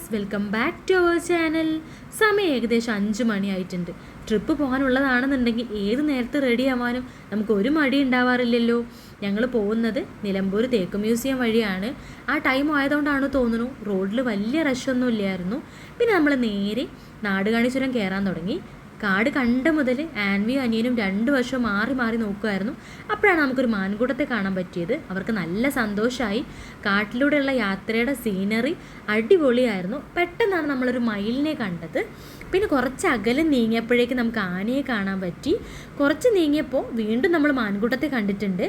Viewers, welcome back to our channel. സമയം ഏകദേശം 5 മണിയായിട്ടുണ്ട്. Trip പോകാനുള്ളതാണെന്നുണ്ടെങ്കിൽ ഏത് നേരത്തെ റെഡി ആവാനും നമുക്ക് ഒരു മടി ഉണ്ടാവാറില്ലല്ലോ. ഞങ്ങൾ പോകുന്നത് നിലമ്പൂർ തേക്ക് മ്യൂസിയം വഴിയാണ്. ആ ടൈം ആയതുകൊണ്ടാണ് തോന്നുന്നു റോഡിൽ വലിയ റഷൊന്നും ഇല്ലായിരുന്നു. പിന്നെ നമ്മൾ നേരെ നാടുകാണി ചുരം കയറാൻ തുടങ്ങി. കാട് കണ്ട മുതൽ ആൻവിയും അനിയനും 2 വർഷം മാറി മാറി നോക്കുമായിരുന്നു. അപ്പോഴാണ് നമുക്കൊരു മാൻകൂട്ടത്തെ കാണാൻ പറ്റിയത്. അവർക്ക് നല്ല സന്തോഷമായി. കാട്ടിലൂടെയുള്ള യാത്രയുടെ സീനറി അടിപൊളിയായിരുന്നു. പെട്ടെന്നാണ് നമ്മളൊരു മയിലിനെ കണ്ടത്. പിന്നെ കുറച്ച് അകലെ നീങ്ങിയപ്പോഴേക്ക് നമുക്ക് ആനയെ കാണാൻ പറ്റി. കുറച്ച് നീങ്ങിയപ്പോൾ വീണ്ടും നമ്മൾ മാൻകൂട്ടത്തെ കണ്ടിട്ടുണ്ട്.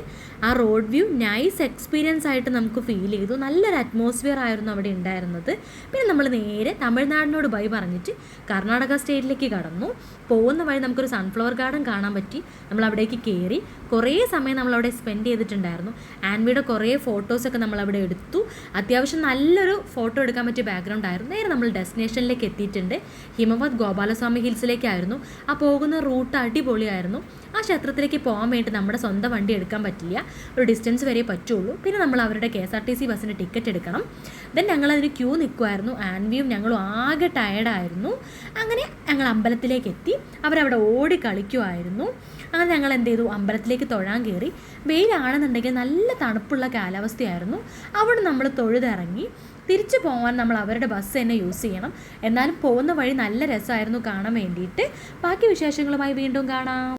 ആ റോഡ് വ്യൂ നൈസ് എക്സ്പീരിയൻസ് ആയിട്ട് നമുക്ക് ഫീൽ ചെയ്തു. നല്ലൊരു അറ്റ്മോസ്ഫിയർ ആയിരുന്നു അവിടെ ഉണ്ടായിരുന്നത്. പിന്നെ നമ്മൾ നേരെ തമിഴ്നാടിനോട് ബൈ പറഞ്ഞിട്ട് കർണാടക സ്റ്റേറ്റിലേക്ക് കടന്നു. പോകുന്ന വഴി നമുക്കൊരു സൺഫ്ലവർ ഗാർഡൻ കാണാൻ പറ്റി. നമ്മൾ അവിടേക്ക് കയറി കുറേ സമയം നമ്മളവിടെ സ്പെൻഡ് ചെയ്തിട്ടുണ്ടായിരുന്നു. ആൻവിയുടെ കുറേ ഫോട്ടോസൊക്കെ നമ്മളവിടെ എടുത്തു. അത്യാവശ്യം നല്ലൊരു ഫോട്ടോ എടുക്കാൻ പറ്റിയ ബാക്ക്ഗ്രൗണ്ട് ആയിരുന്നു. നേരെ നമ്മൾ ഡെസ്റ്റിനേഷനിലേക്ക് എത്തിയിട്ടുണ്ട്. ഹിമവത് ഗോപാലസ്വാമി ഹിൽസിലേക്കായിരുന്നു. ആ പോകുന്ന റൂട്ട് അടിപൊളിയായിരുന്നു. ആ ക്ഷേത്രത്തിലേക്ക് പോകാൻ വേണ്ടി നമ്മുടെ സ്വന്തം വണ്ടി എടുക്കാൻ പറ്റില്ല, ഒരു ഡിസ്റ്റൻസ് വരെ പറ്റുള്ളൂ. പിന്നെ നമ്മൾ അവരുടെ KSRTC ബസ്സിന് ടിക്കറ്റ് എടുക്കണം. ദെൻ ഞങ്ങളതിന് ക്യൂ നിൽക്കുമായിരുന്നു. ആൻവിയും ഞങ്ങളും ആകെ ടയർഡായിരുന്നു. അങ്ങനെ ഞങ്ങൾ അമ്പലത്തിലേക്ക് എത്തി. അവരവിടെ ഓടി കളിക്കുമായിരുന്നു. അങ്ങനെ ഞങ്ങൾ എന്ത് ചെയ്തു, അമ്പലത്തിലേക്ക് തൊഴാൻ കയറി. വെയിലാണെന്നുണ്ടെങ്കിൽ നല്ല തണുപ്പുള്ള കാലാവസ്ഥയായിരുന്നു. അവിടെ നമ്മൾ തൊഴുതിറങ്ങി. തിരിച്ചു പോകാൻ നമ്മൾ അവരുടെ ബസ് തന്നെ യൂസ് ചെയ്യണം. എന്നാലും പോകുന്ന വഴി നല്ല രസമായിരുന്നു കാണാൻ വേണ്ടിയിട്ട്. ബാക്കി വിശേഷങ്ങളുമായി വീണ്ടും കാണാം.